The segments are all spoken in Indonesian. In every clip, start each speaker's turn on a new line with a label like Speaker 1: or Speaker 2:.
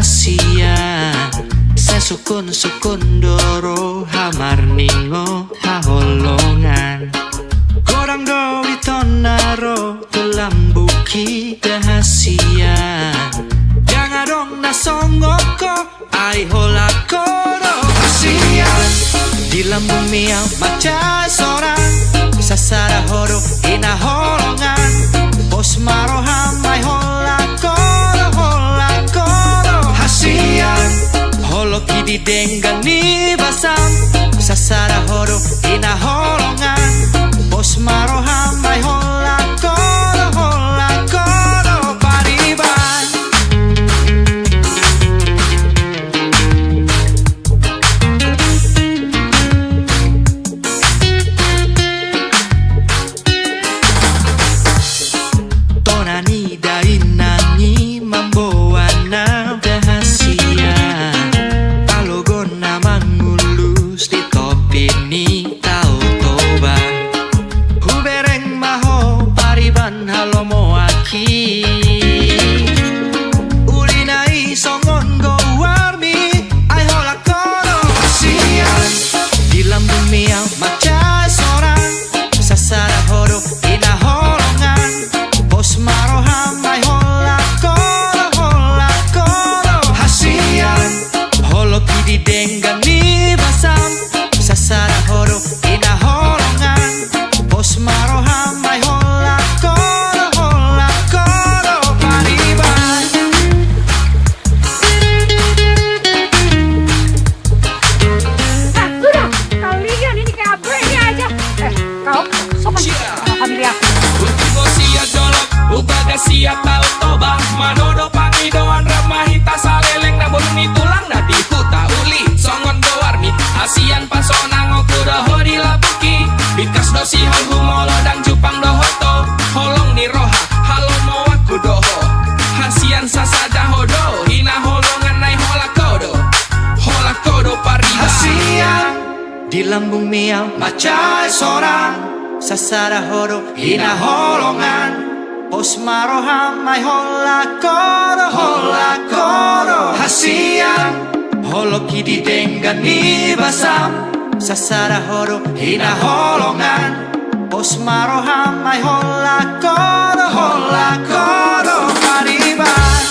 Speaker 1: rahasia. Sesukun-sukun doro hamar ningo haholongan. Korang dowi tonaro dalam buki rahasia. Jangan dong nasongoko ai holakoro kasihan. Di lambung miau maca seorang sasara horo ina holongan. Bos maro hamai holakoro hasian. Holo kidi denggang ni basam sasara horo ina holongan. Bos maro hamai holakoro pariban. Tonani dainani membawana rahasia. Talogon nama ngulus di topi ni tau toba. Hubereng maho pariban halo moaki. Ulinai songon go warmi ai holakoro kasihan. Di lambung miau maca seorang sasara horo ina holongan. Bos maro hamai holakoro hasian. Holo kidi denggang ni basam sasara horo ina holongan. Bos maro hamai holakoro pariban.
Speaker 2: Sudah, kalian ini kayak ini aja. Kau sopan sama family aku.
Speaker 3: Utigo siya dolok, ubaga siya tau toba. Manodo pangidoan ramahita saleleng na buruni tulang na di huta uli. Songon dowarmi, asian pasonang okudo hori labuki. Bikas dosi hanggu molo dan jupang dohoto. Holong ni roha, halo moaku doho. Hasian sasada hodo, hina holongan nai holakodo pariba.
Speaker 1: Hasian. Di lambung miau maca seorang sasara horo hina holongan. Bos maro hamai holakoro hasian. Holo kidi denggan ni basam sasara horo hina holongan. Bos maro hamai holakoro pariban.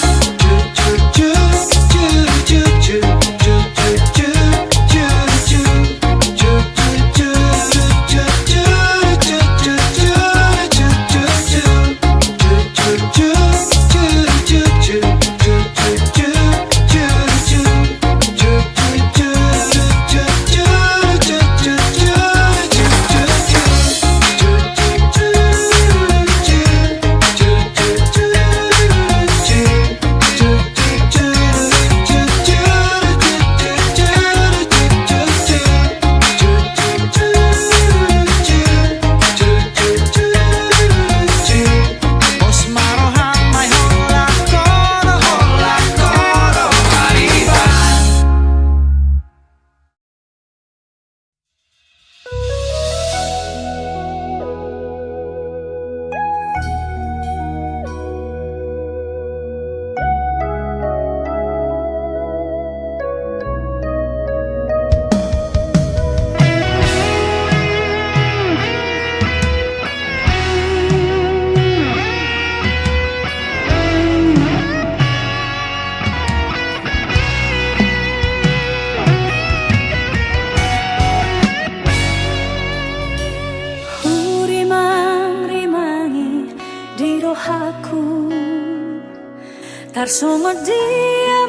Speaker 4: Tarsongo dia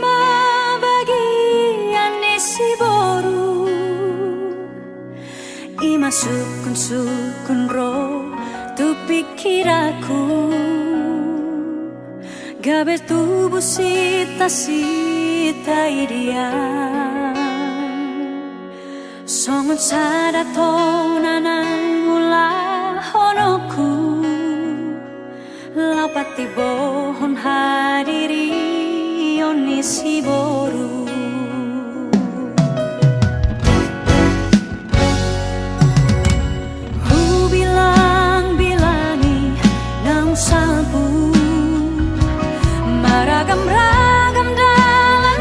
Speaker 4: bagian isi boru. Ima sukun ro tu pikiraku. Gabe tubuh sita ideal. Songon sada tonanan mula honoku. Lapati bohon hadiri onisi boru. Ku bilangi nang sabu. Maragam-ragam dalam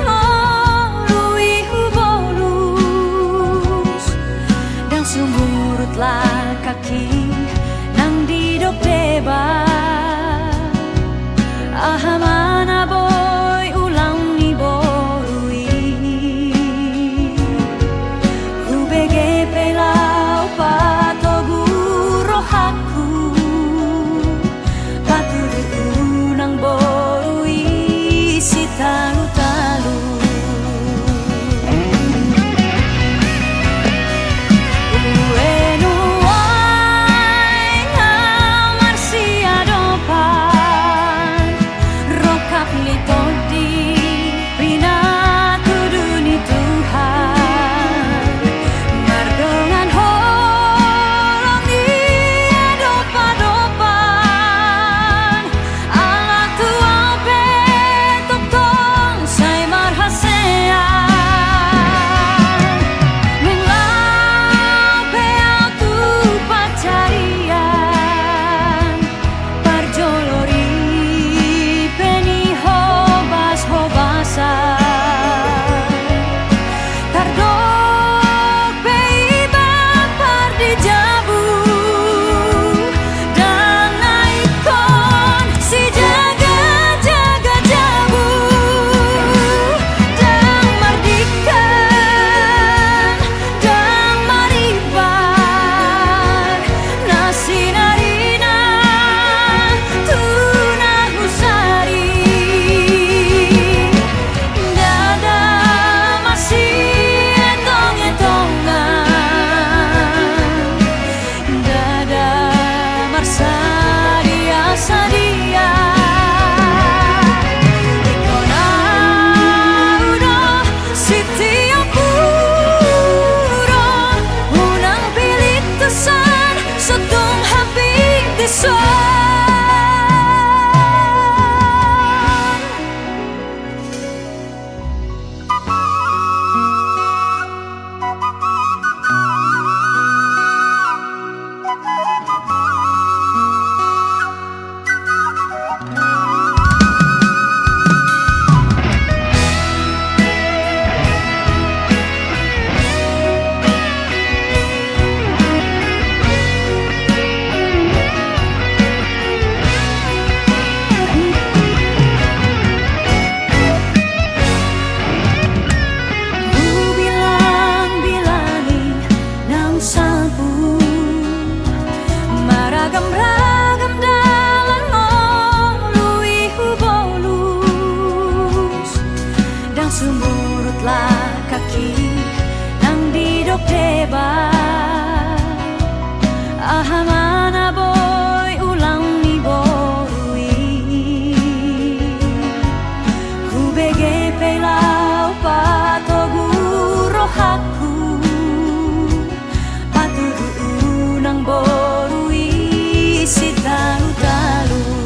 Speaker 4: sumurutlah kaki nang didok deba ahamana boy ulang ni borui kubege pelau patoguro haku patudu nang borui si talu-talu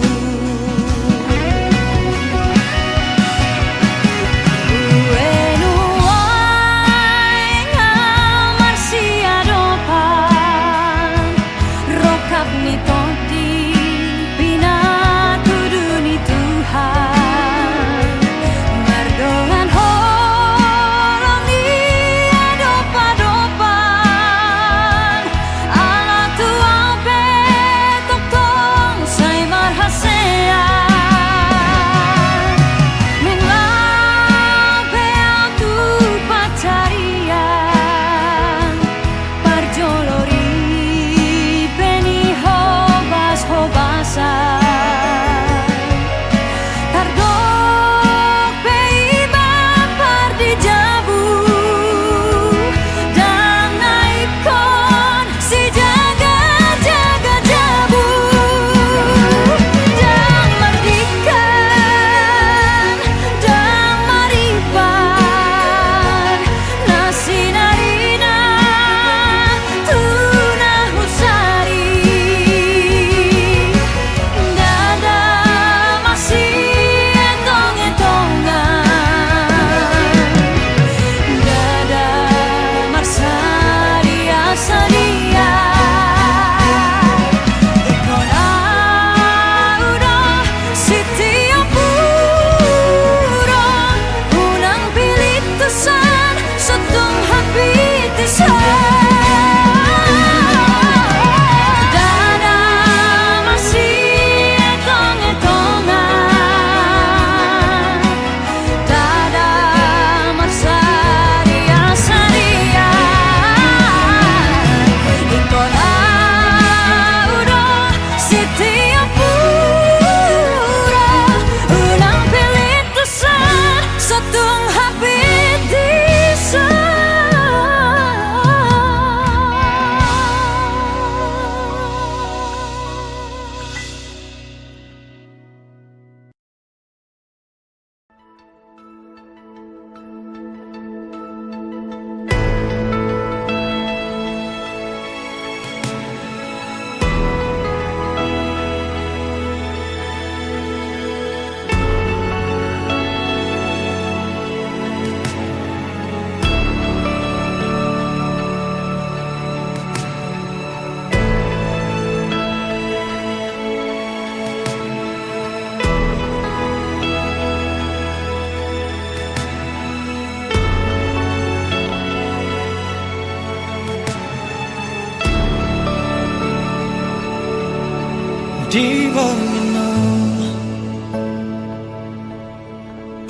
Speaker 1: Di borminong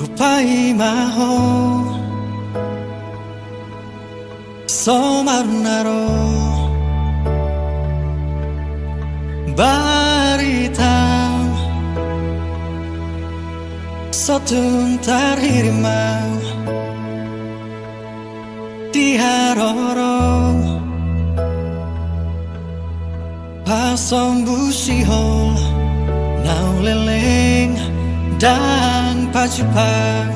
Speaker 1: upai maho somarnaro baritang sotun tarhirimau di harorong pasong busihol nau leleng dan pacupang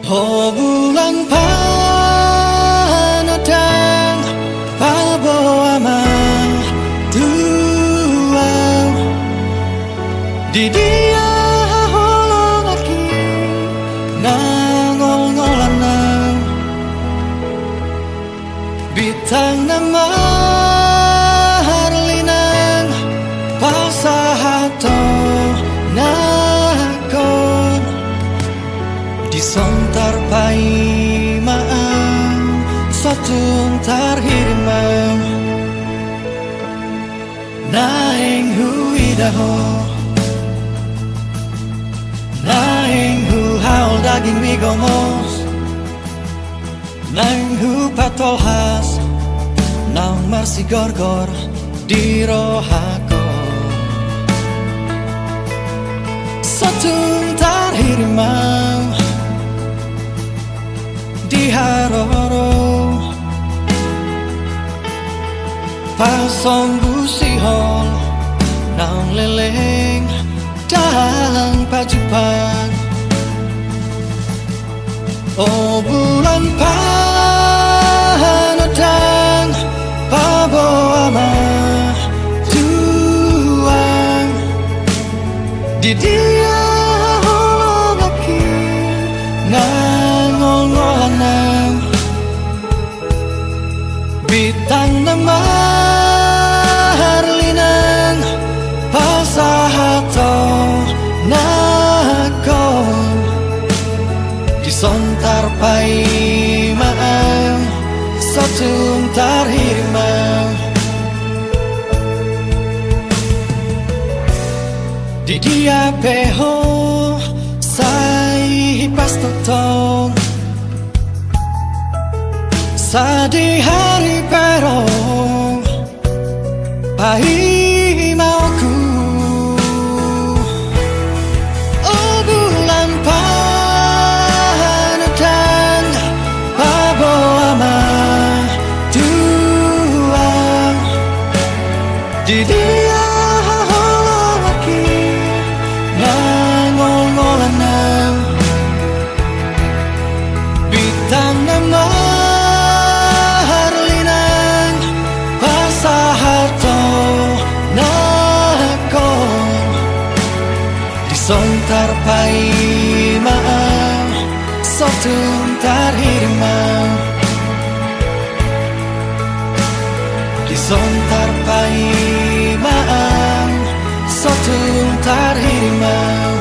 Speaker 1: ho bulan panadang paboama tuau di dia holong aki nangol-ngolanang bitang nama pasahato nakon di sontar pai maam sotun tarhirimau naeng huidaho naeng hu haul daging migomos naeng hu patolhas nang marsi gorgor di rohako sotun tarhirimau Oh bulan panodang pabawa tuang di dia hologaki ngangol-ngolanang bitang nama harlinang pasahato nakon disontar pai maang satung tarhirmang di dia peho sai pastotong sa di hari perong pai mauku oh bulan panodang pabawa tuang di dia hologaki ngangol-ngolanang bitang nama harlinang pasahato nakon disontar pai maang sotung tarhirmang disontar pai maang sotung tarhirmang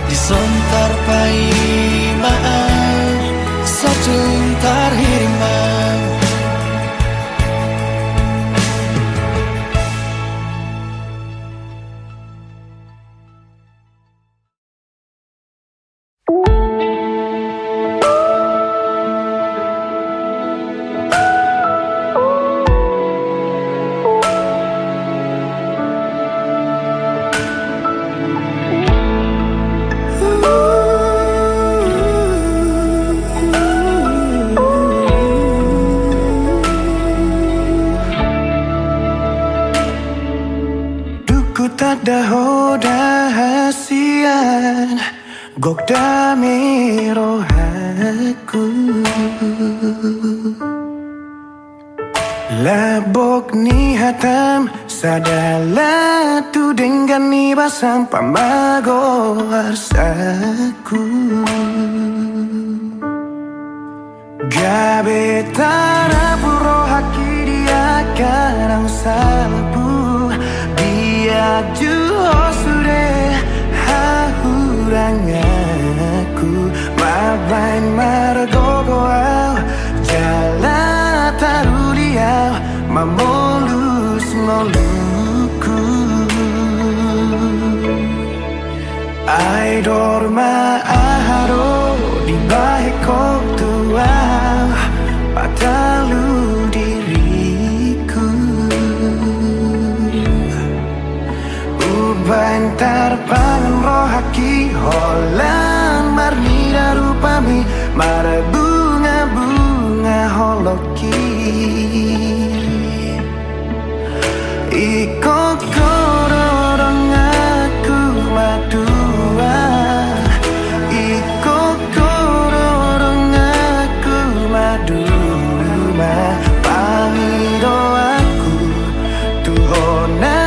Speaker 1: disontar pai maang sotung tarhirmang Dahoda hasian gokda merohaku labok ni hatam sadala tu dengan ni basam pamago harsaku gabe tara puro haki dia karang salapu Juho sure hahurangaku mabain margogoau jala taruliau mamolus moluku ai dorma aharo di baheko tuau patalu bantar pangan rohaki holan marnira rupami mara bunga-bunga holoki iko korodong aku madua iko korodong aku maduma pamido aku tuhona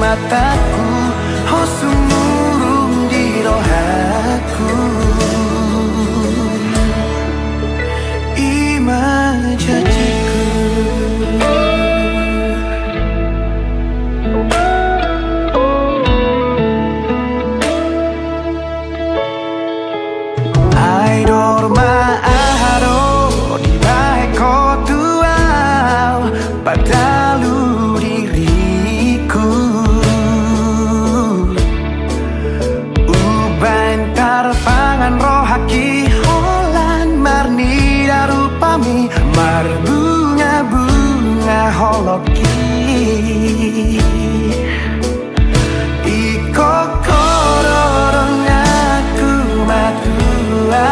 Speaker 1: mataku oh sumurung di rohaku ima janjiku Iko kororong aku madua,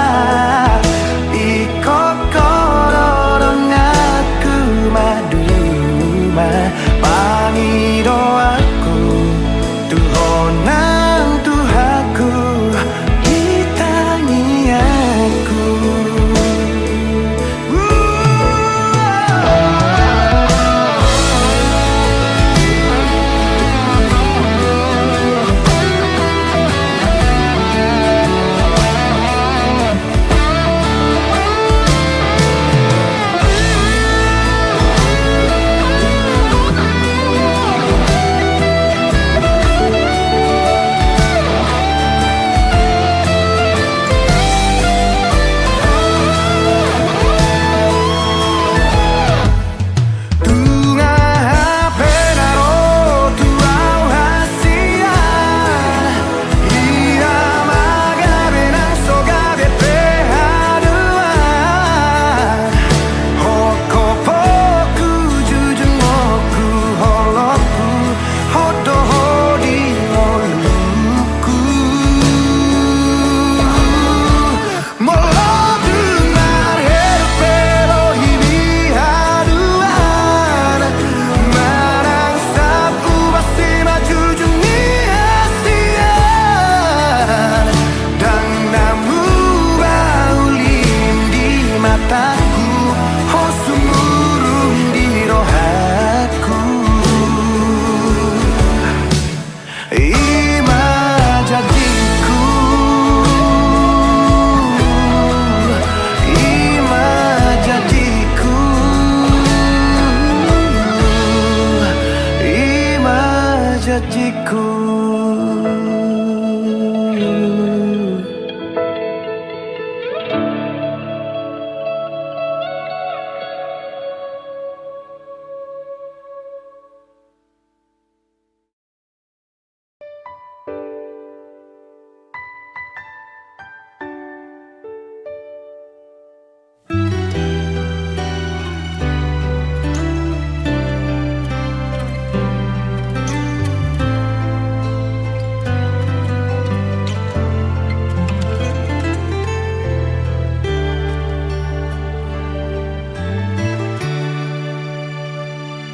Speaker 1: iko kororong aku maduma. Pangido aku tuhonang tuhaku ditangi aku. Jadiku.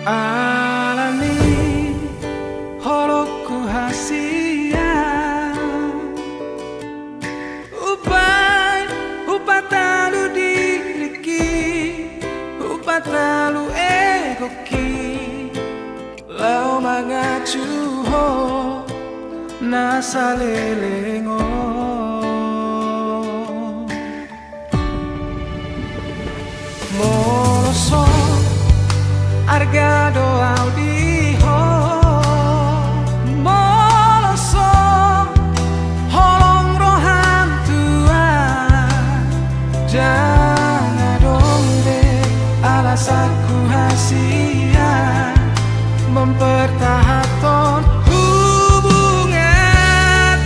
Speaker 5: Alani holoku hasia upatalu diriki upatalu egoki lau mangacuho nasalelengo moloso argado audiho moloso holong rohan tua jangan dong deh alasanku hasia mempertahankan hubungan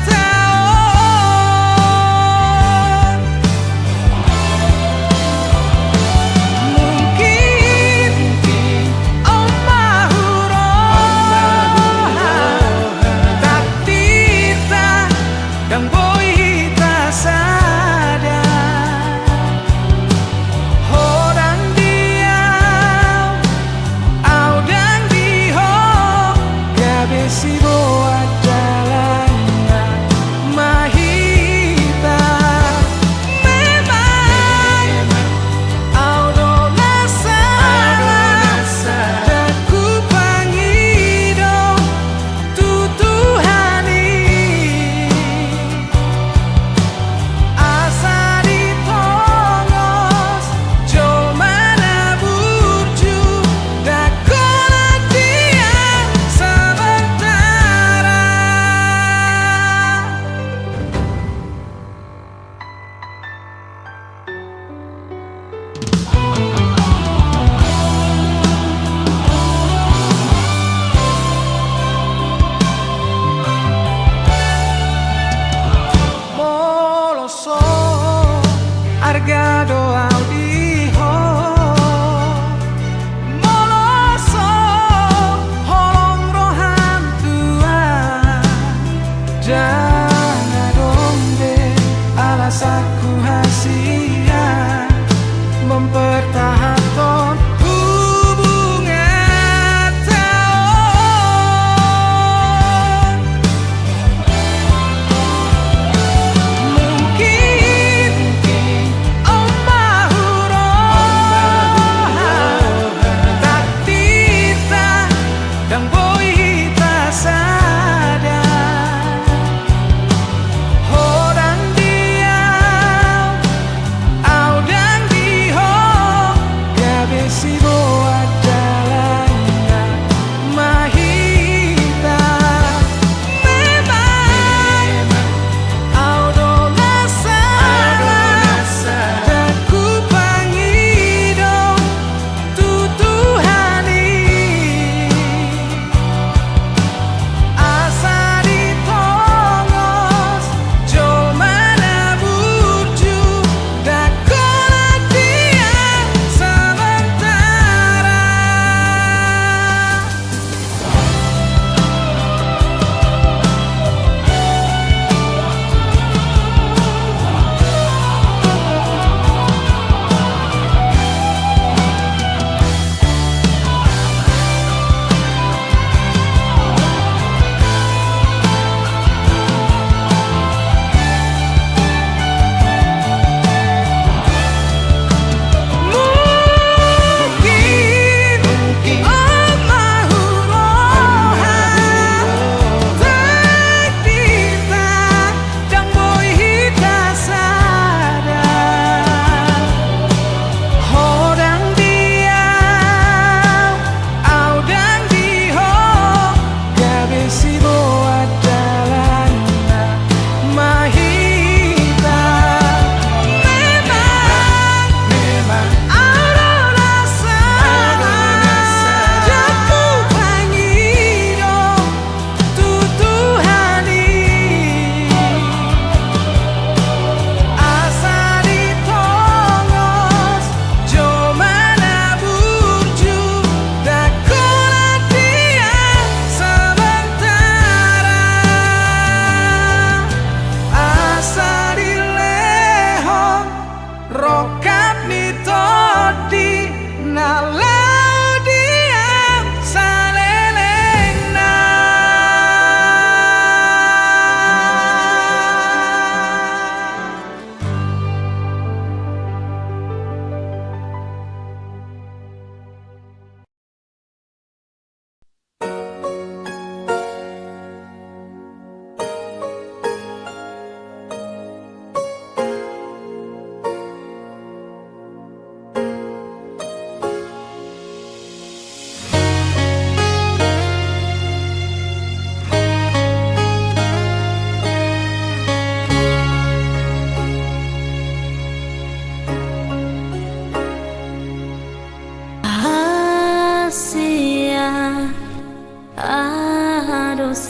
Speaker 5: tahun. Mungkin takdir dan boy tak sadar orang diam audang diho gabe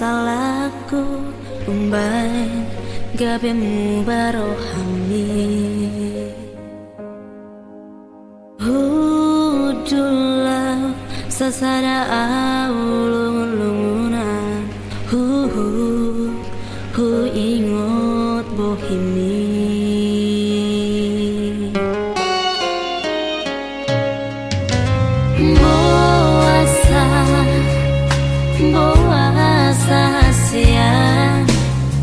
Speaker 4: salahku umbai gabemu barohami Hudulah sasada aulung-lungunan Hu ingot bohimi Boasa siang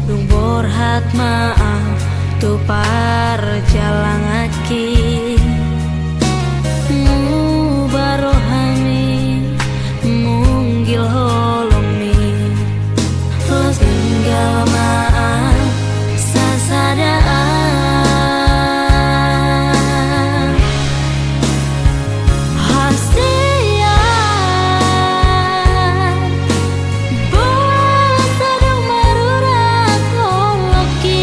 Speaker 4: Lumbur hat maaf Tu parjalang aki Mubarohami Munggil holomi Los tinggal maaf Sasadaan Hasian Bola sadung marurat holoki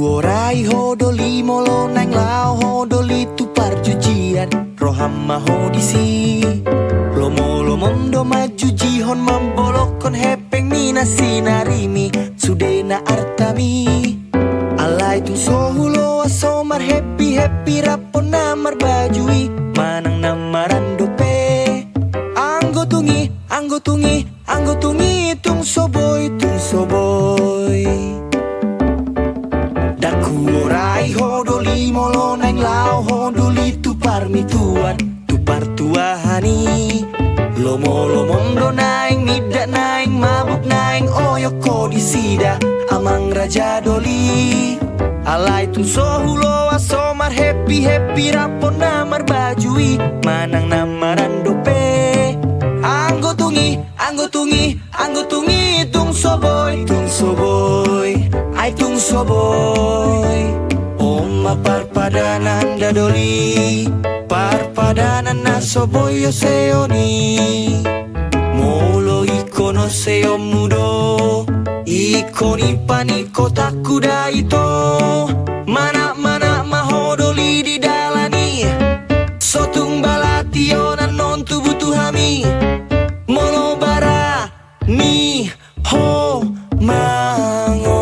Speaker 1: orai hodoli molo nang lao hodoli tu parjujian rohamma hodisi lomo lomondo maju jihon mambolokon hepeng mina sinarimi sudena artami alai tu sohulo asomar happy happy rapon namar bajui manang namaran dope anggo tungi tung soboy daku orai hodoli molo nang lao hodoli tu parmituan tu partuahani lomo lomondo naing mida naing mabuk naing oyoko di sida amang raja doli alai tun sohulo asomar happy happy rapon namar bajui manang namaran dope anggo tungi tung soboy ai tung soboy oma parpadanan dadoli parpadanan na soboy yo seoni molo ikono seo mudo ikoni paniko takuda ito mana mahodoli di dalani sotung balationan non tubutuhami molo bara ni ho mango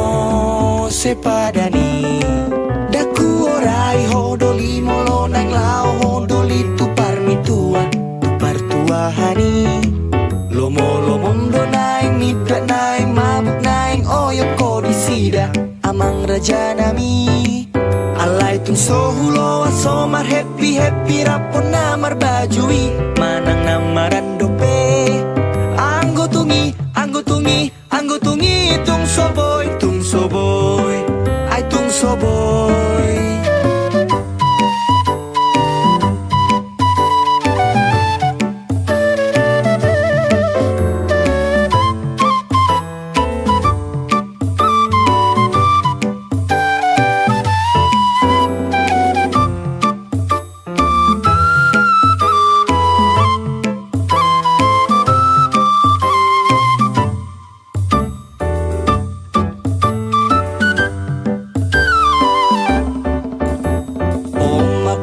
Speaker 1: sepadani daku orai hodoli molo nang lao hodoli tu parmituan tu partuahani lomo lomondo naing mitra naing mabuk naing oyoko di sida amang raja nami alai tung sohulo asomar happy happy rapon namar bajui manang namaran dope anggo tungi tung soboy ai tung soboy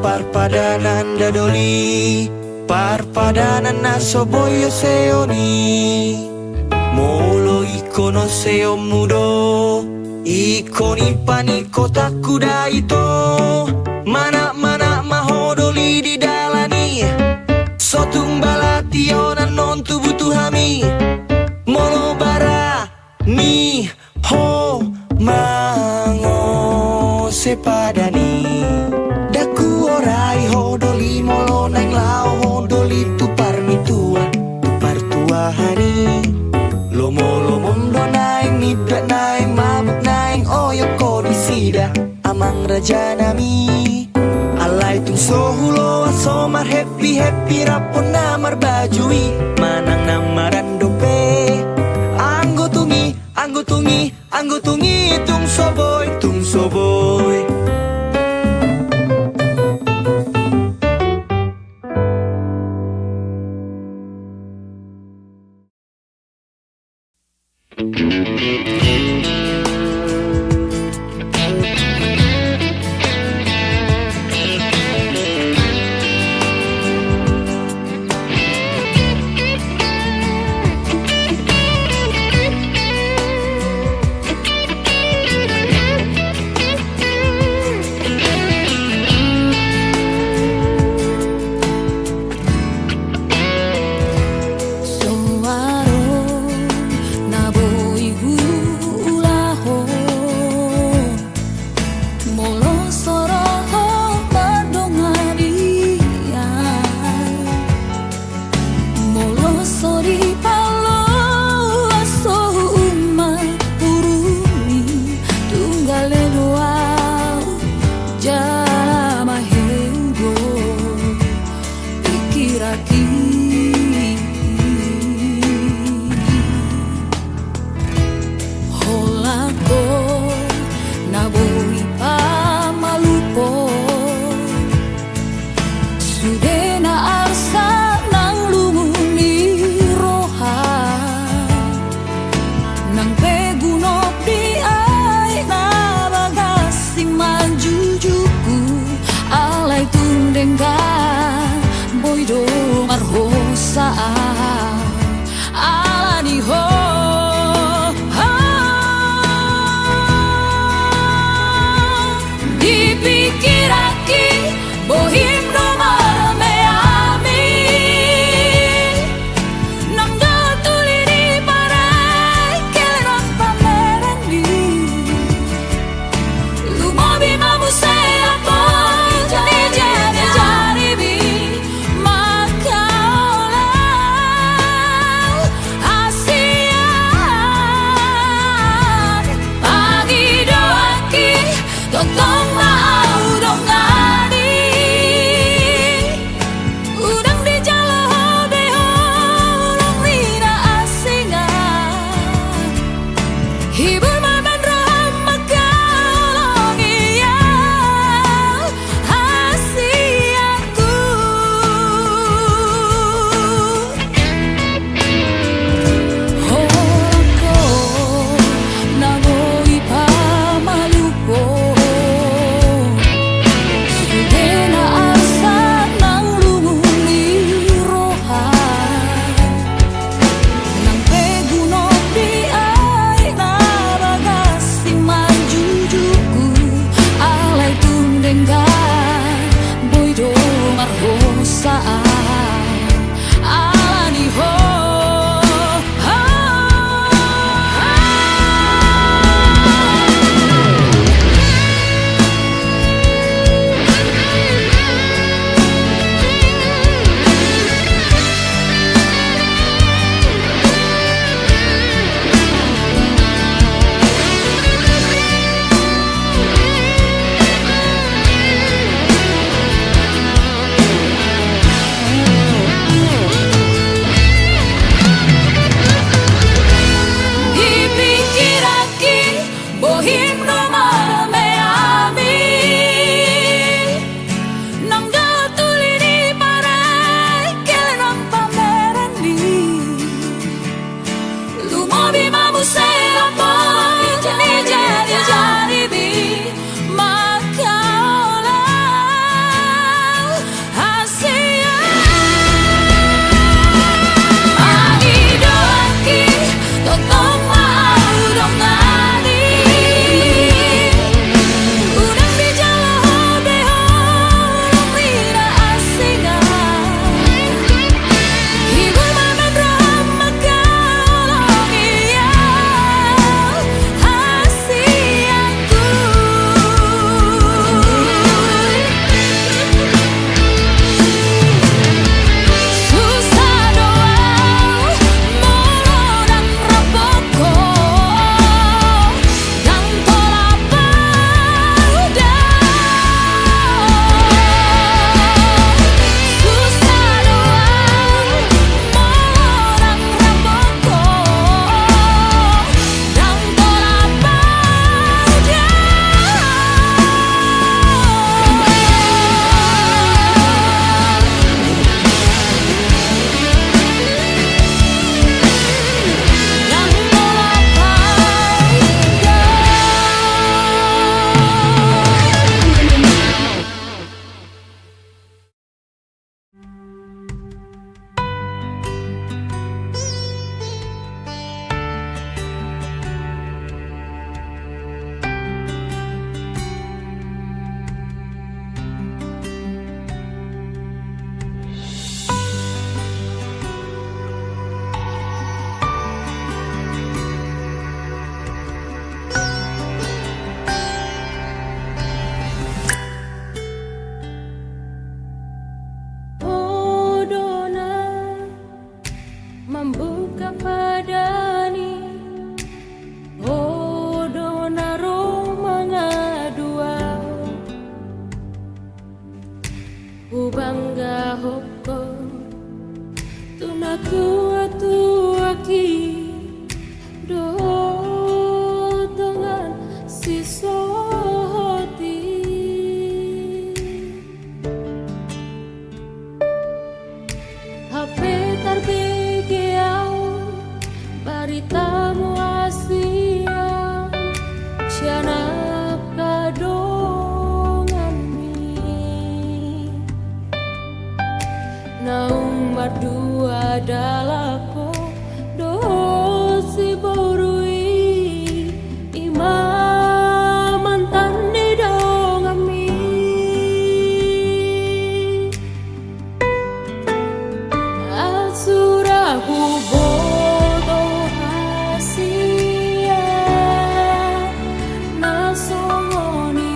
Speaker 1: parpadanan dadoli parpadanan na soboy yo seoni molo ikono seo mudo ikoni paniko takuda ito mana mahodoli di dalani sotung balationan non tubutuhami molo bara ni ho mango sepadani daku orai hodoli molo nang lao hodoli tu parmituan tu partuahani lomo lomondo naing mida naing mabuk naing oyoko di sida amang raja nami alai tung sohulo asomar happy happy rapon namar bajui manang namaran dope anggo tungi tung soboy
Speaker 4: Soaro na boigu tunaku atu aki do dengan si soti HP tarbegiau baritamu asia sianap kadongan mi naung berdua dalako dosi borui imam mantan di dongan mi asurahu bodo hasia nasongoni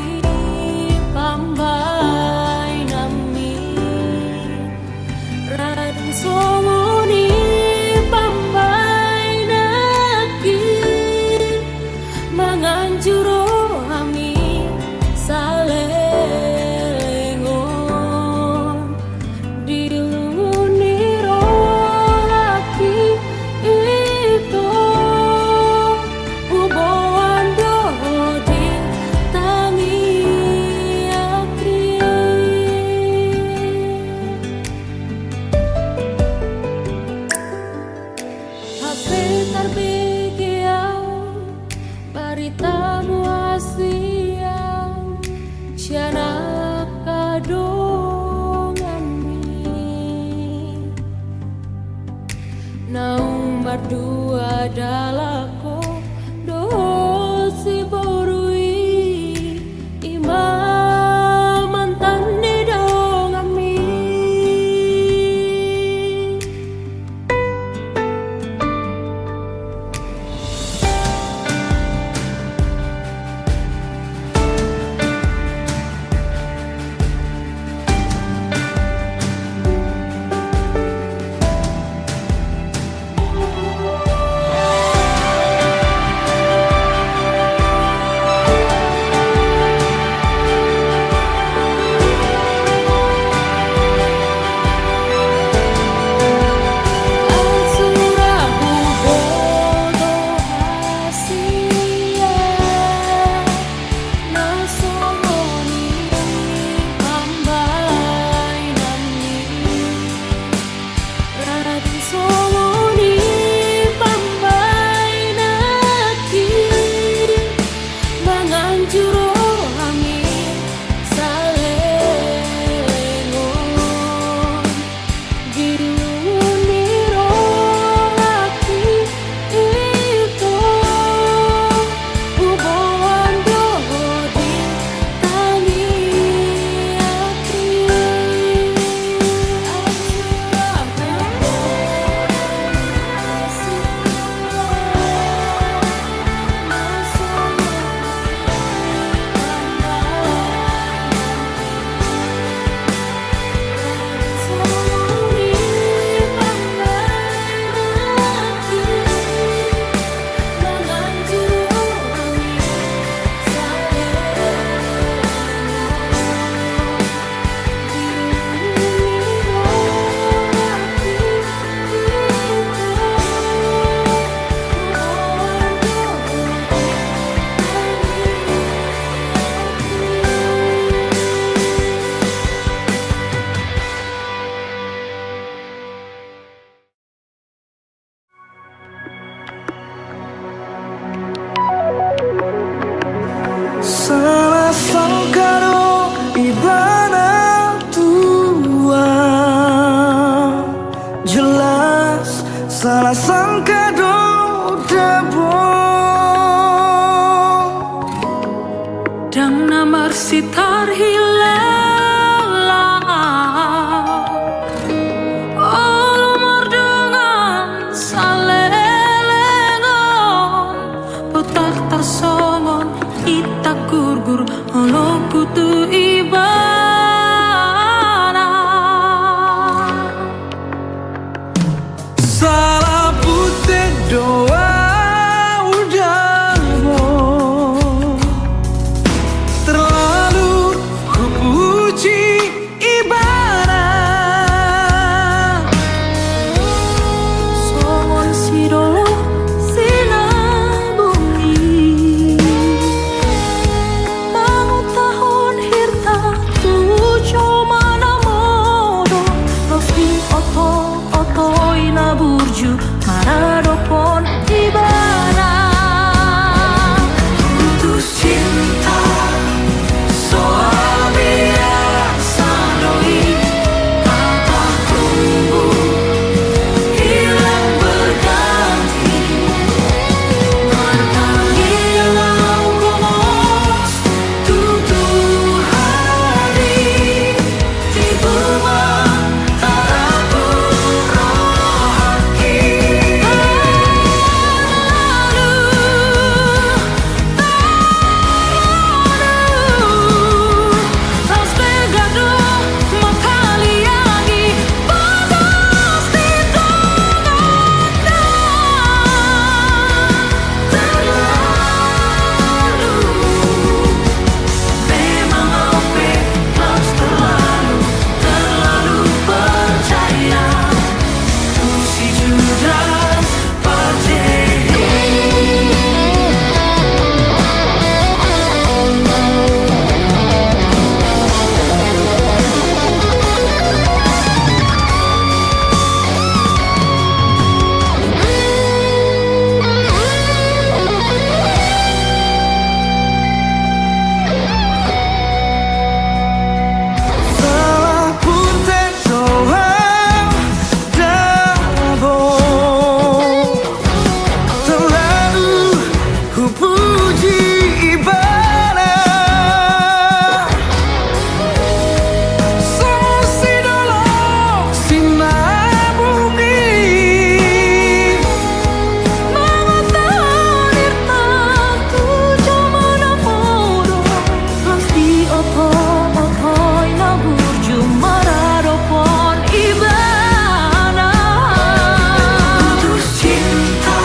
Speaker 4: pambai nami radang songoni pambai naki manganjuro hami salengon dilunguni rohaki itu uboan dohodi tangi akri HP tarbegiau baritamu asia sianak kadongan mi naung berdua dalako dosi borui imam mantan di dongan mi Asurahu bodo hasia nasongoni pambai nami radang songoni pambai naki manganjuro hami salengon diluni rohaki itu uboan dohodi tangi akri
Speaker 5: Salah sangka do ibana tua jelas salah sangka do dabo
Speaker 4: dang namar sitar hilang olumur dengan salelengon putar tersongon itak gurgur olo kutu ibana
Speaker 5: salah putih doa udah terlalu
Speaker 4: tuju Maradopon Ibana
Speaker 5: Putus cinta soal biasa doi, kata tunggu hilang berganti. Bertanggilau komos tutup hari, tiba taraku rohaki.
Speaker 4: Las pegado makaliagi panas di tangannya
Speaker 5: Terlalu, memang ope harus terlalu percaya. Tuh si Judas Pajehi. Salah punten doang dabo, terlalu ku puji ibadah. Solusi dolong sinar bumi,
Speaker 4: Mengatalir tantu jamana podo Las di opo-opoi na burju Maradopon Ibana
Speaker 5: putus cinta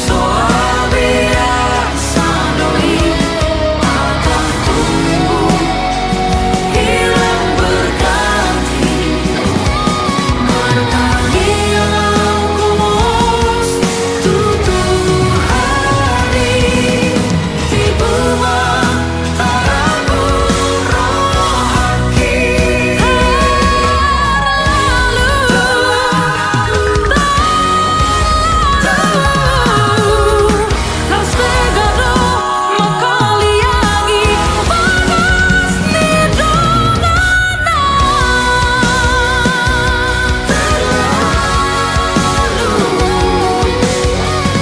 Speaker 5: soal biasa doi, kata tunggu hilang berganti. Bertanggilau komos tutup hari, tiba taraku rohaki.
Speaker 4: Las pegado makaliagi panas di tangannya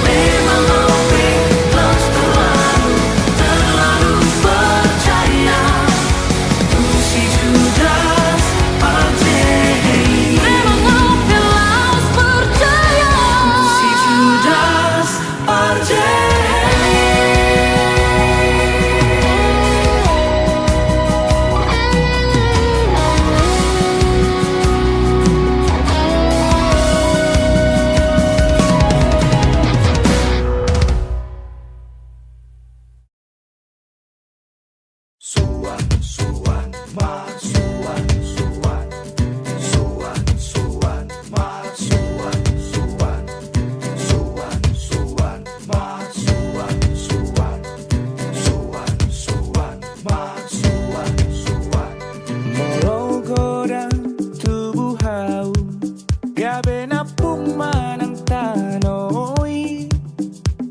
Speaker 5: Memang ope harus terlalu percaya. Tuh si Judas Pajehi.
Speaker 4: Memang ope laos percaya
Speaker 5: Si Judas Pajehi.
Speaker 1: Suan, suan, ma, suan, suan. Suan, suan, ma, suan, suan. Suan, suan, ma, suan, suan. Suan, suan, ma, suan, suan. Molo godang tubuh hau, gabe napung manang tanoi.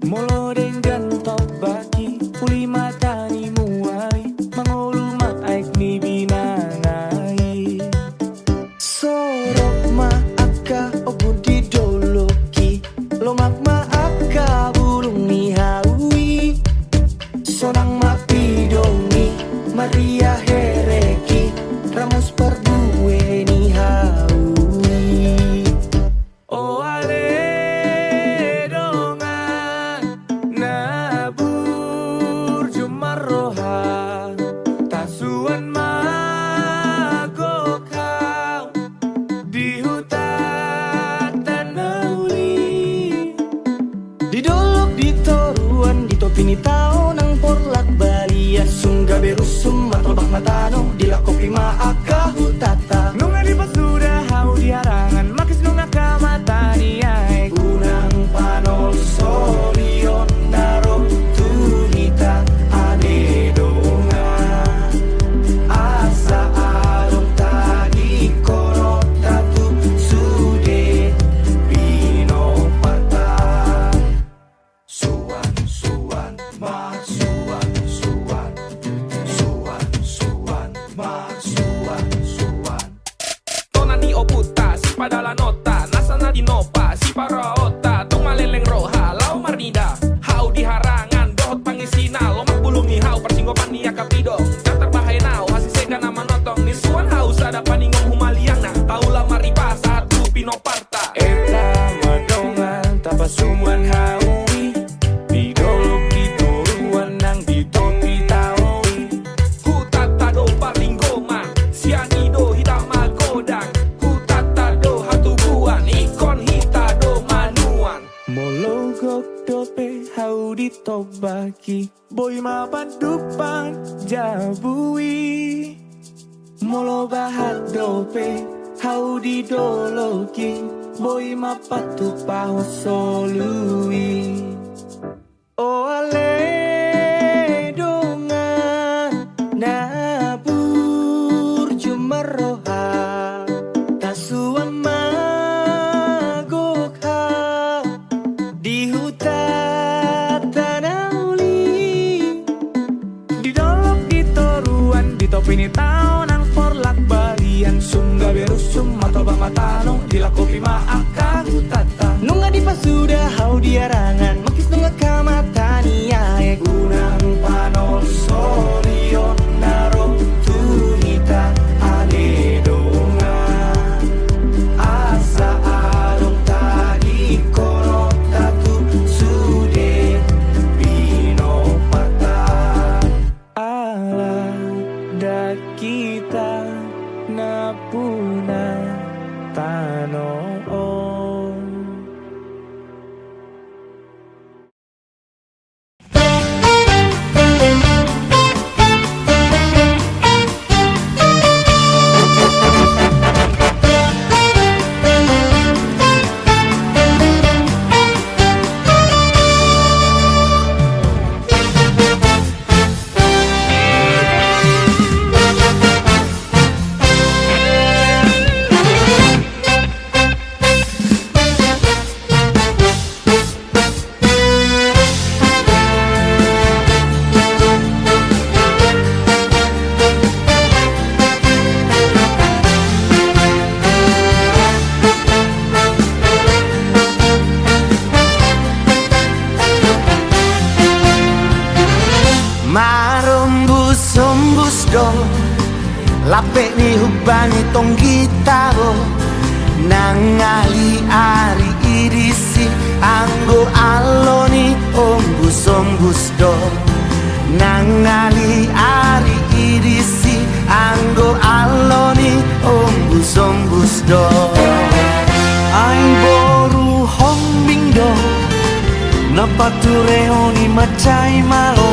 Speaker 1: Molo dengan tobaki, uli matani muai, mangolu maik ni binangai. Sorok ma aka obudi doloki, lomak ma aka bulung ni haui. Sonang ma pidongi, Maria hereki, ramus perdue ni haui. Oh ale dongan nabur jumaroha, tasuan magokau di hutan tanauli. Di dolok di toruan di topi ni tao nang porlak balia sungga berusum matolbak matano di lakopi maaka hutata. Nunga di pasuda hau di harangan makis nunga kamata ni ai. Unang panol solion naro tuhita ane donga. Asa arong tadi korot tatu sude. sumuan haui Didolok didoruan nang ditopi taui
Speaker 3: Hutatado palinggoman, sianido hitama godang. Hutatado hatubuan, ikon hitado manuan.
Speaker 1: Mologok dope hau ditobaki Boy mapadupang jabui Molo bahat dope hau didoloki Boy mapatupaho solui Oh ale dongan nabur jumaroha Tasuan magokha di hutan tanauli Didolok ditoruan di topi ni tao nang forlak balian Sungga berusum atau matanong dilakopi maaka hutata Nunga di pasuda hau diarangan Makis nunga kamatani ae Gunang panol solion naro tuhita ane dongan Asa along tadi kono tatu sude binopata Ala da kita napuna tanoon Marumbus dong Lapek ni hubani tong gitaro Nangali ari irisi Anggo aloni ombus do Nangali ari irisi Anggo aloni ombus do Ai boru hombing do Napatureoni macai malo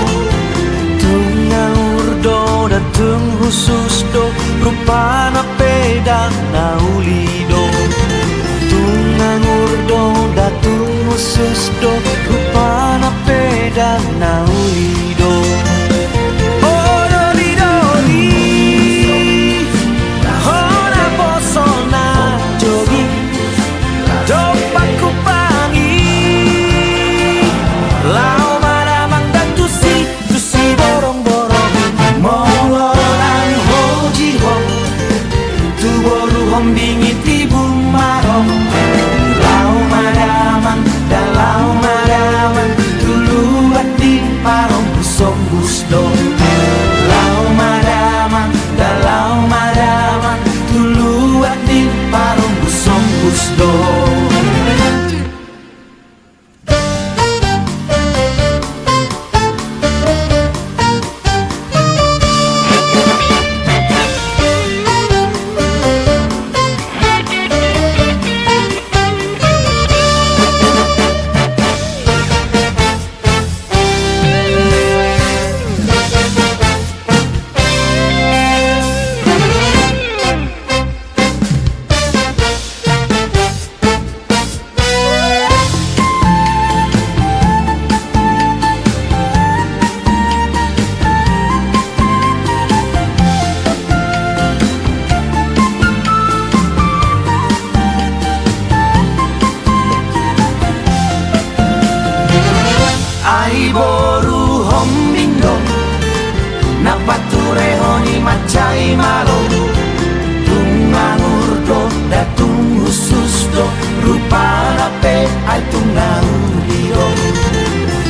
Speaker 1: Tungang urdo datung khusus do Rupana pedang naulido Tungang urdo datung khusus do Rupana pedang naulido Oh doli doli Hona posona jogi Dopaku pangi Lau maramang dan tusi borong-borong Mololang hoji hong Tu boru hombingi tibu marong Lau maramang dan lau maramang Tulu hati parong busong busdo Lau maramang dan lau maramang Tulu hati parong busong busdo Ai boru hombingo Napature honi macai malo Tungang urdo datung khusus do Rupana pe ai tungang urido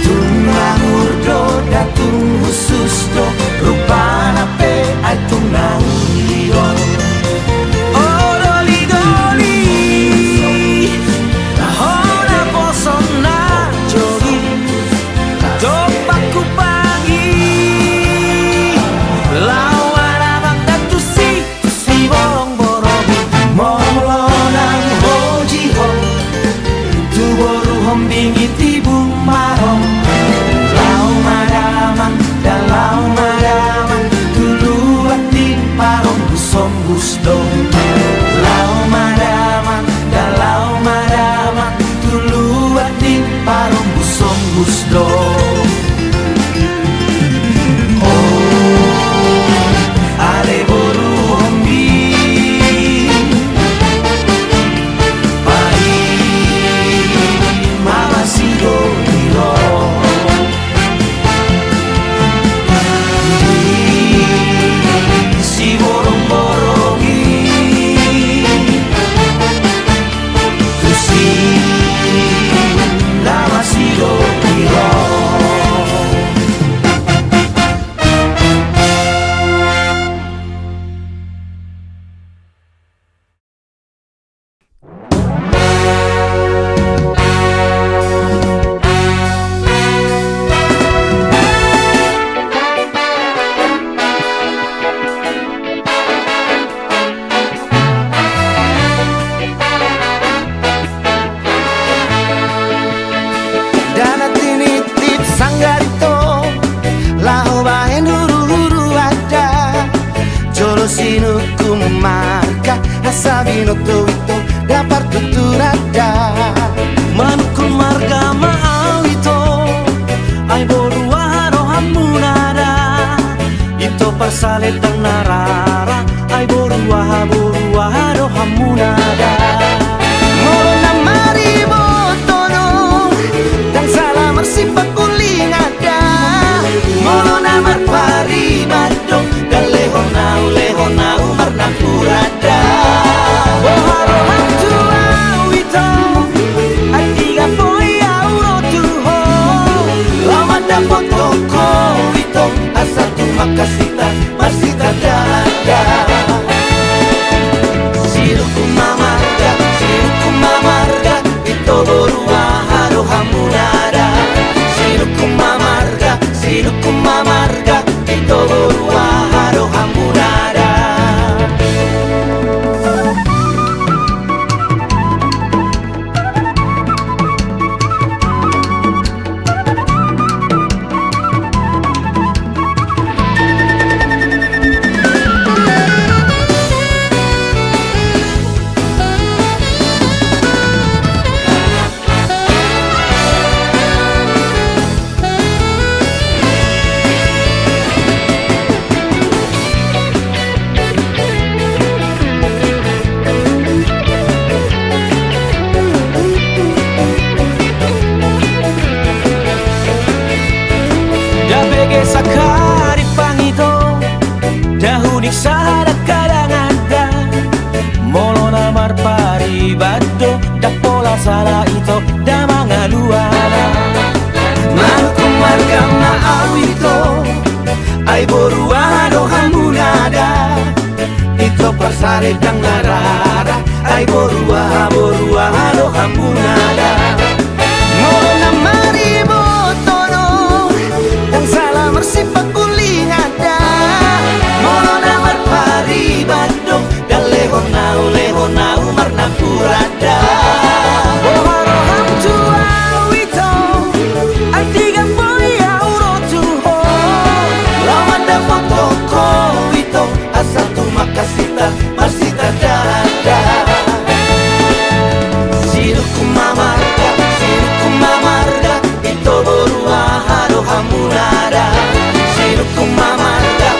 Speaker 1: Tungang urdo datung khusus do Rupana pe ai tungang urido Oh doli doli Hona poson
Speaker 5: ningi tibung marong lau maraman dalau maraman tulu ating parong busom gusto lau maraman dalau maraman tulu ating parong busom gusto ale boru hombi pai mama sigo dilo si borong borongi tu si lama sigo dilo Dana tinitip sanggarito Laho bahen huru-huru ada Jolo sinu kumarka Hasabino tuito Dapar tuturada Manukul marga maawito Ay boruano hamunada Ito parsaletang narara Ay boruano hamunada Moro na maribotono Dan salah mersipat kuling ada Molo na marparibado Dan lehonau marna purada Boharo hantu awito Ay tiga poi auro tuho Lama dapat toko ito Asal tu makasita Masita dada Siruku mamarga Ito borua haro hamunada Siruku mamarga Ito borua haro hamunada Dabege sakari pangito Dahunik sahara kadang ada Molo namar paribado Da pola salah ito Da mangaluana Manuku marga maawito Ay boruano hamunada Ito parsaredang narara Ay boruano hamunada Molo na maribotono Dan salah mersipat kuling ada Molo na marparibado Dan lehonau marna purada Boharo hantu awito Antiga poi auro tuho Lama dapat toko ito Asal tu makasita Masita dada Siruku mamarga Ito borua haro hamunada Siruku mamarga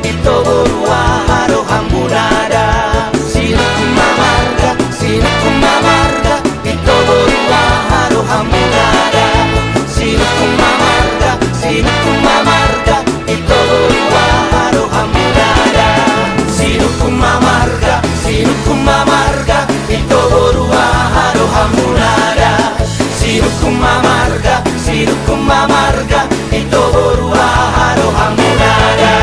Speaker 5: Ito borua haro hamunada Siruku mamarga Ito borua haro hamunada Siruku mamarga Ito borua haro hamunada Siruku mamarga Ito borua haro hamunada Siruku mamarga Ito borua haro hamunada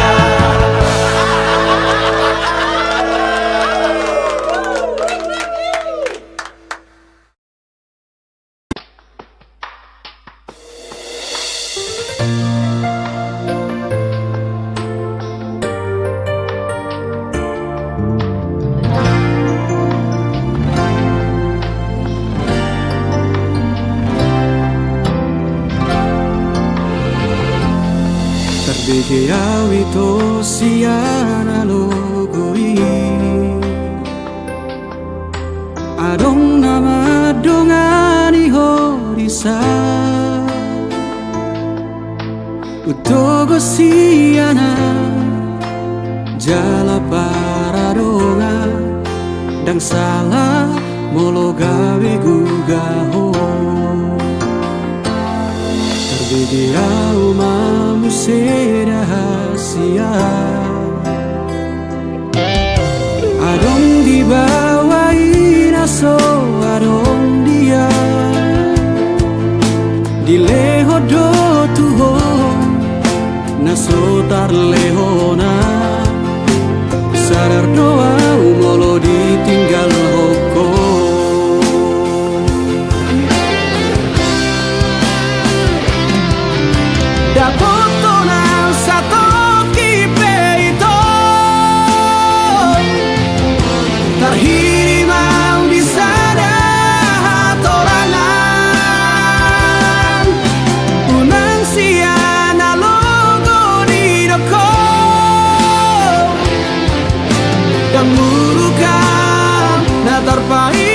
Speaker 1: Terbege awito siana logoi Adong nama dongani horisa Utogo siana Jala paradonga Dang salah molo gawe gugaho Terbege au mamu rahasia Adong dibawain aso adong dia Dileho do tuho naso tar lehona Sadar doa umolo ditinggal hoko Dapoto na satu kipe itu terhirimau di sana torangan Unang siana logo di doko Dan murukan na terpahi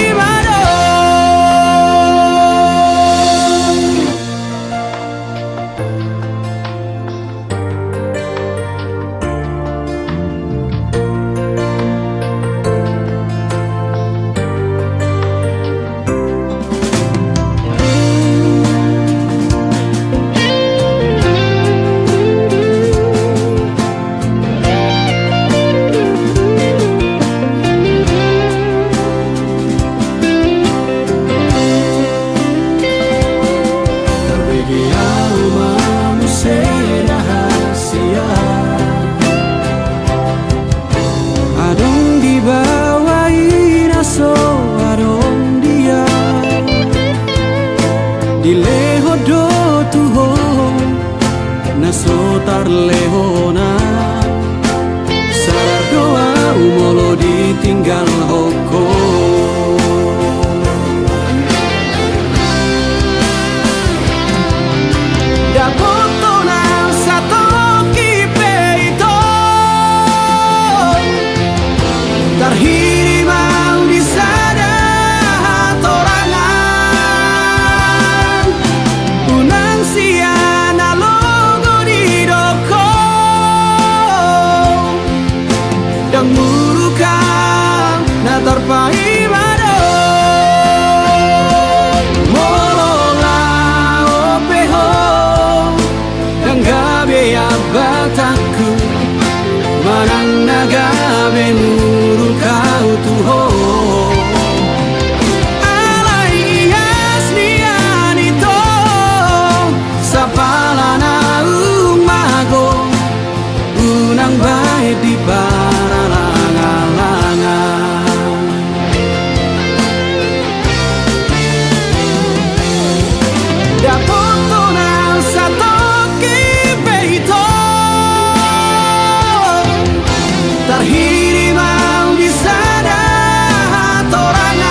Speaker 1: Dileho do tuho naso tar lehona Sadar doa umolo ditinggal hoko Dapoto na satu kipe itu terhirimau di sana torangan Unang siana logo di doko Dan murukan na terpahi mado Molola opeho Dan gabe abataku Manang nagabe murukau tuho Unang baik di para langan-langan Dapoto na satu kipe itu terhirimau di sana torangan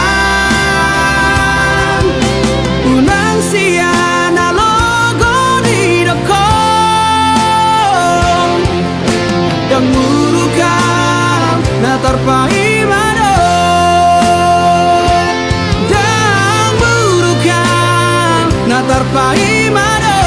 Speaker 1: Unang siana logo di doko Dan murukan na terpahi mado Dan murukan na terpahi mado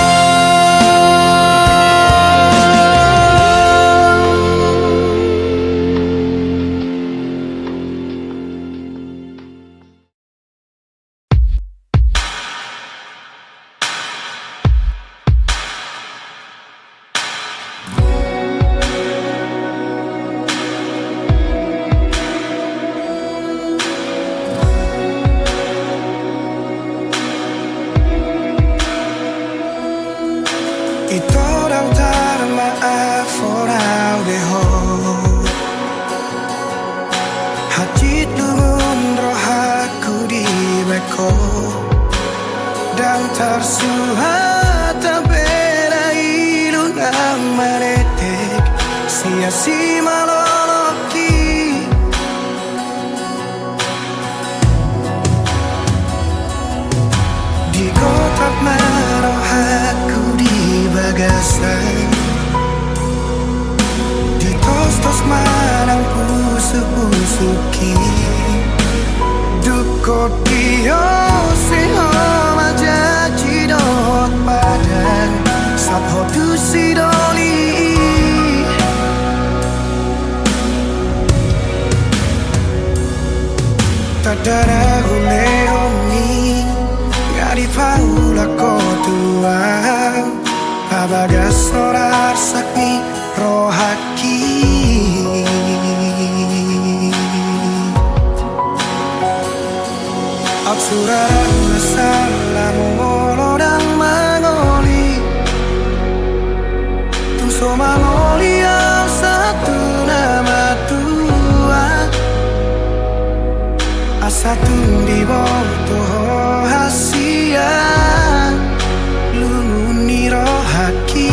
Speaker 6: Ito daw maaf orang deho Hajit lungun rohaku di beko Dan tersuhat tabela ilunang maretek Sia-si maloloki Di kotak marohaku di bagasan tos manang pusu-pusuki Duko dio seho majaji dot badan Sabho tu sidoli Tadara hule honi Ngari paula kotua Abaga sorar sakni rohaki Absuran masalah molo dan mangoli Tumso mangoli yang satu nama tua Asatu di bawah hasia Luni rohaki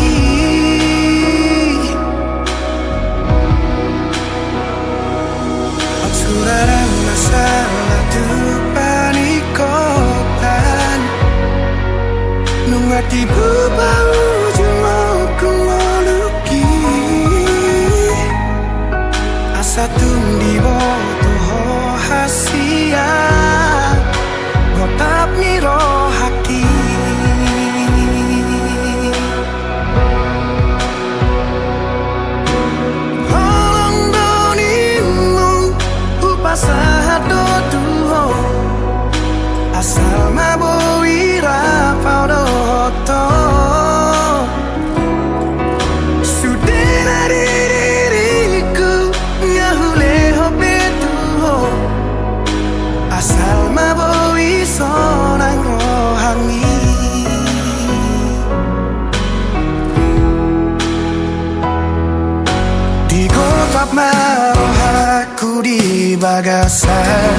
Speaker 6: Absuran masalah tu panikotan Nungati bubau jumau kumoluki Asatu di bawah hasia Gotap ni rohaki Holong donimu Upasahat do tuho Asal maboi rapau do hoto Sudena diriku Ngahule hope tuho Asal maboi sonang rohani Digotap marohaku di bagasan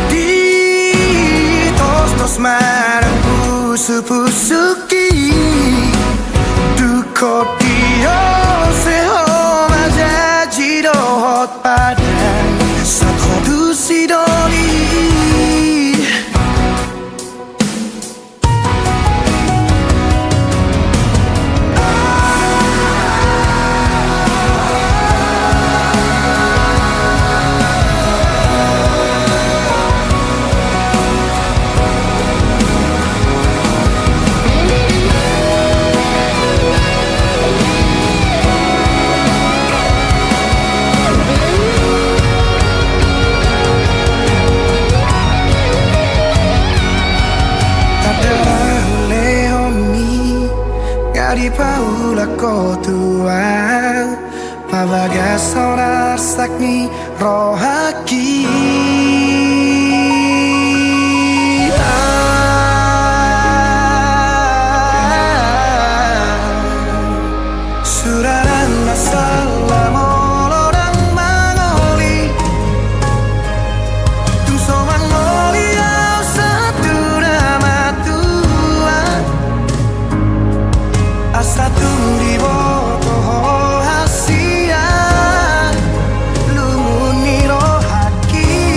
Speaker 6: Di tos-tos marang pusu-pusuki Duko dio seho majaji dohot padan Sakho du sidoli Di paula kotua Pavaga sonar sakni rohaki Suraran masalah molo dan mangoli Tumso mangoli yang satu nama tua Asatu di bawah hasia Lumuni rohaki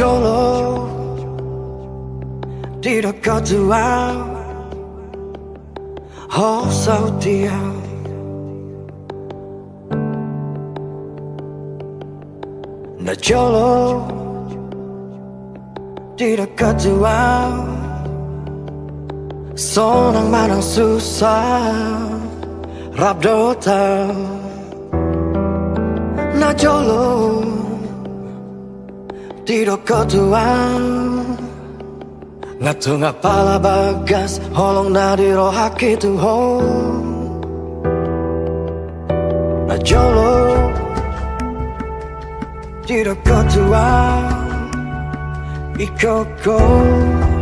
Speaker 6: jolo di dekat tua oh sautia na jolo di dekat tua sonang manang susah rap dota na jolo di dekat tua ngatung apala bagas holong na di rohaki tuho na jolo di dekat tua ikoko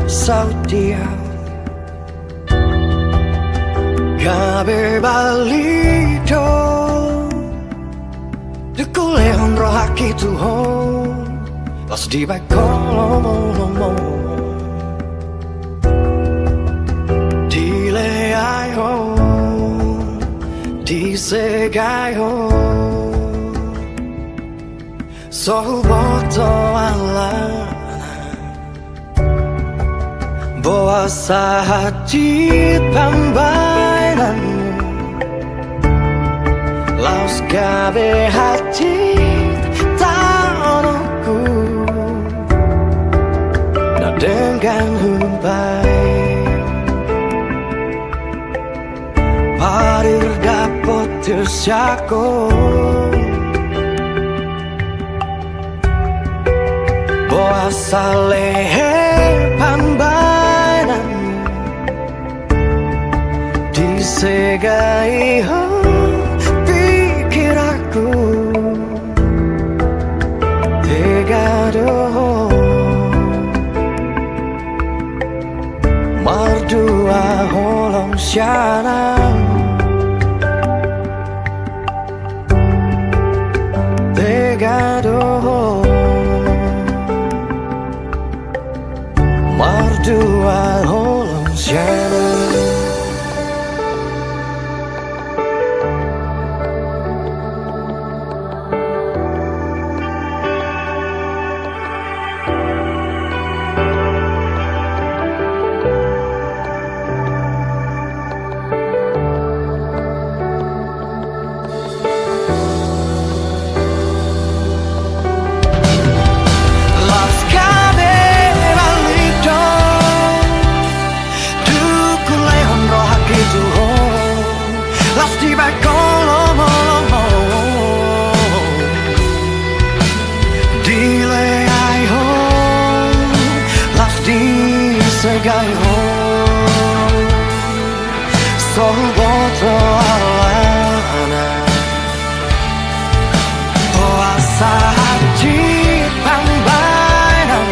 Speaker 6: sautia gabe balido dukulehon rohaki tuho las di bakolomo dileai ho disegai ho sohuboto alana boa sahati pambainan laus gabe hati tanahku na dengan humbai parir dapat tersyako boa salehe pambainan disegai ho pikir aku tegado mardua holong syanang tegado mardua holong syanang segai ho sohuboto alana puasa haji pambainan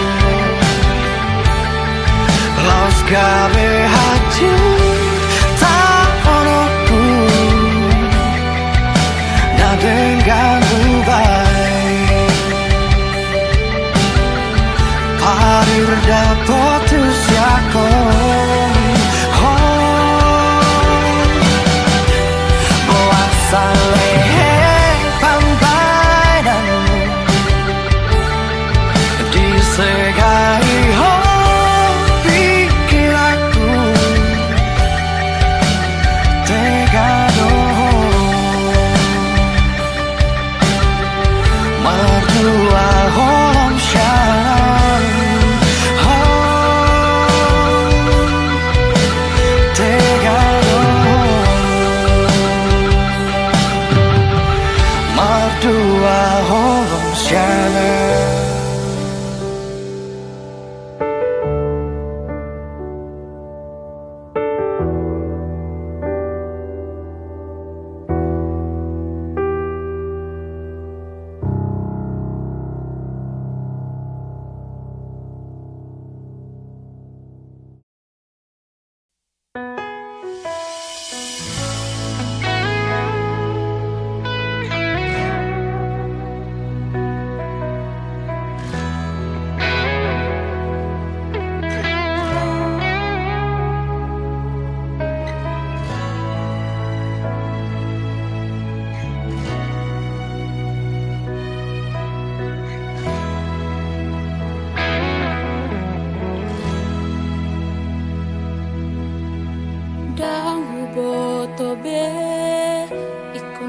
Speaker 6: laus gabe haji taonoku na dengan ubai parir dapat tersyako boa salehe pambainan disegai ho pikir aku tegado mardua holong syanang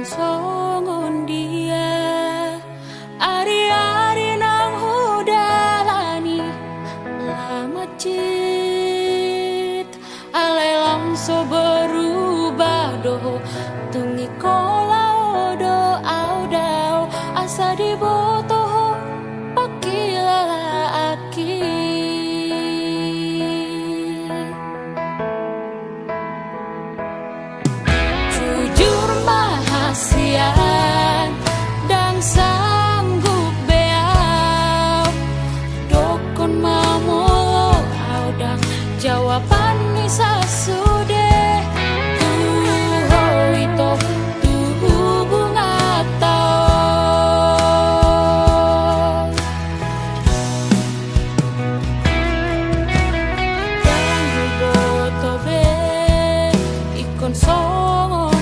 Speaker 4: songon dia ari-ari nang hudalani lama cit alai langso berubah doh tungi kola odo audao asa dibotoh pakilala aki. Sian dan sanggup beau dokon mamolo audang jawaban ni sasude tuho itu tuh bunga tau dan boto be ikon songon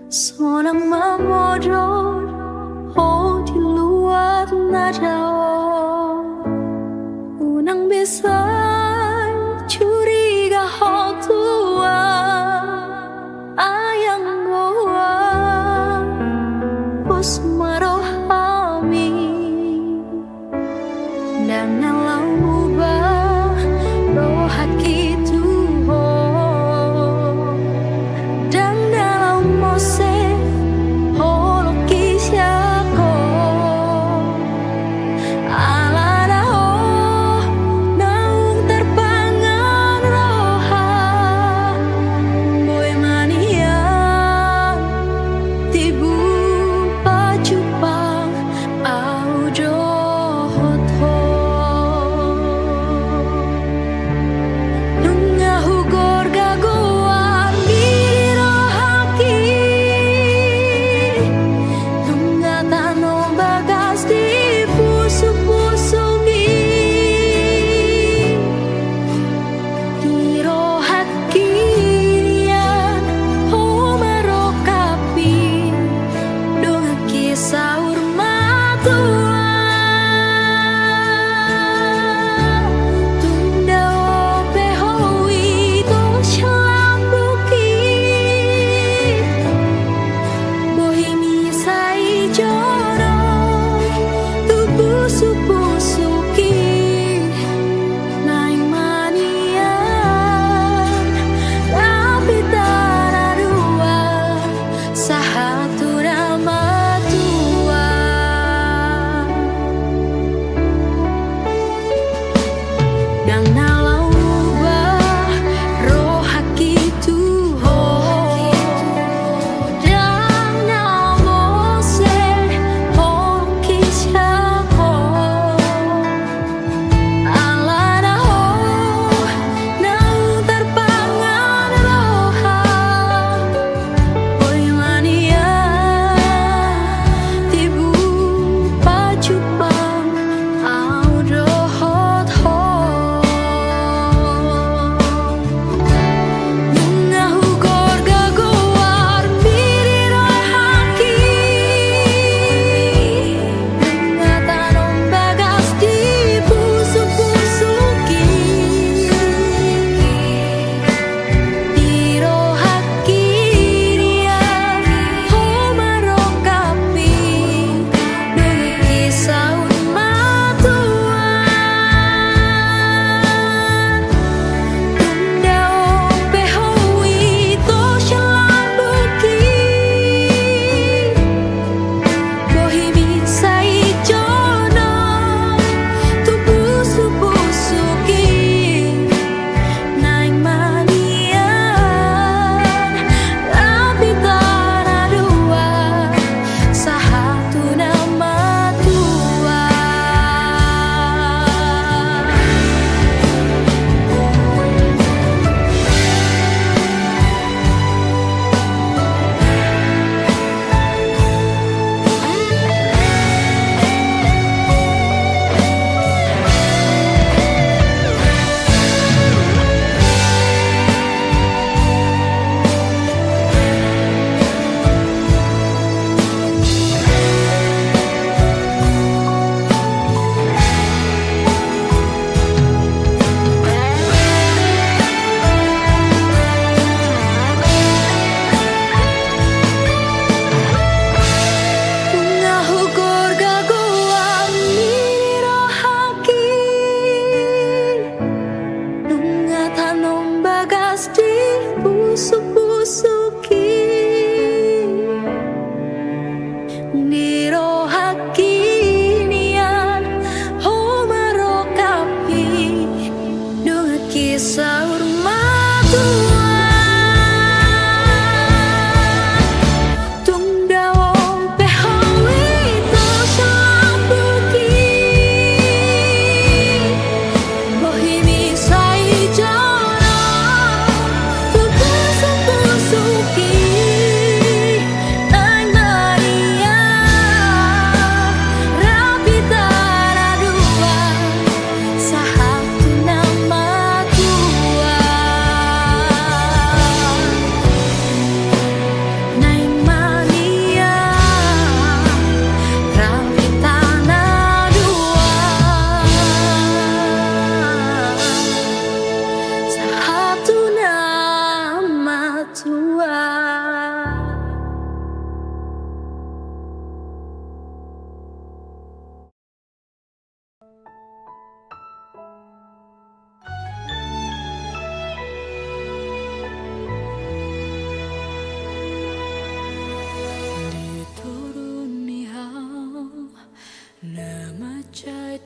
Speaker 4: Sonang mamodor oh di luar nadao unang bisa curiga ho tua ayang goa pos marohami dan nalau ubah roh haki tuho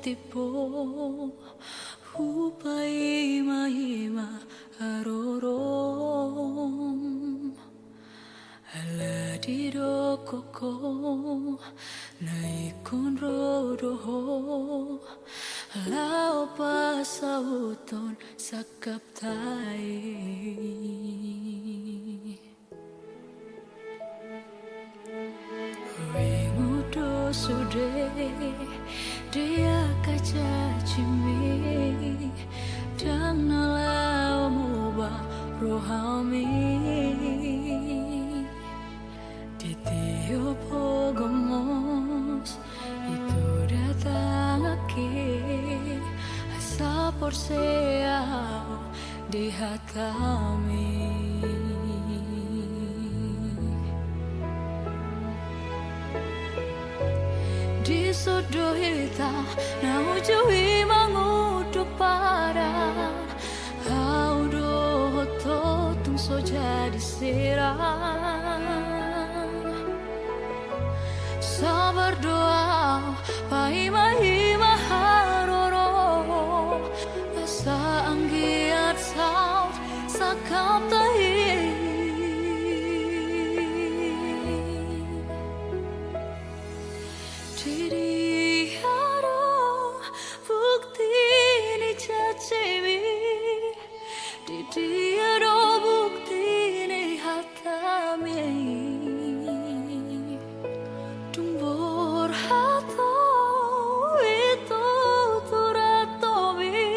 Speaker 4: tipo hupai mahima arorom ala diro koko naikun rodoho lao pasauton sakap tai Rengudo sude dia kaca cimi dan nalau muba rohami di tiup pogomos itu datang aki asa porseau di hatami di sodohita na ujui mangudu para audo totum so jadi serang sabar doa paima hima haroro asa anggiat saut sakap tahi Diri haro bukti ni cacemi Diri haro bukti ni hatami Tumbor hato itu turatomi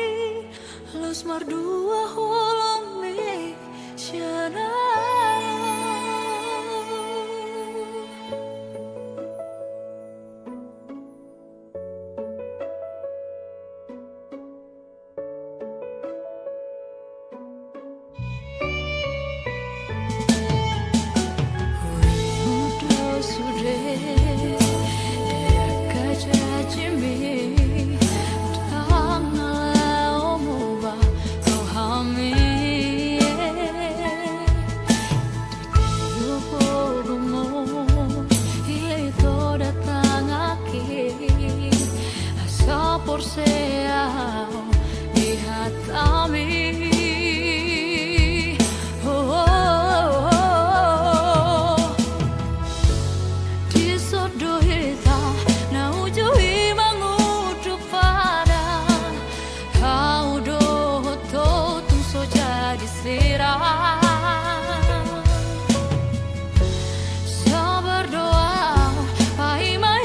Speaker 4: Los mardua holomi syana por sea di hatami di sodohita na ujui mangudu pada audo totum so jadi serang sabar doa paima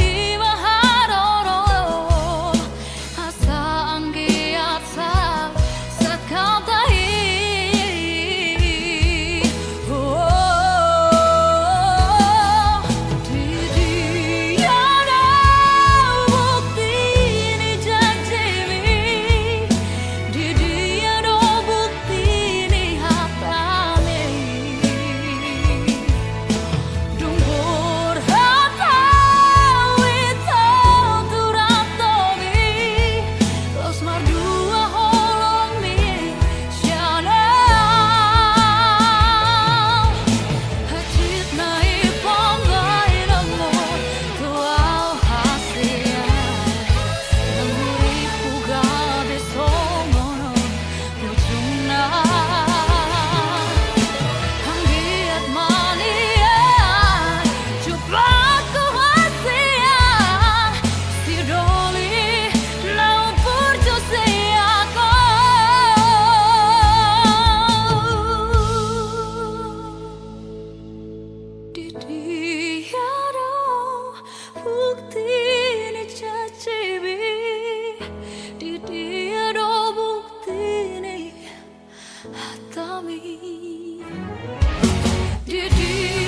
Speaker 4: kami. Di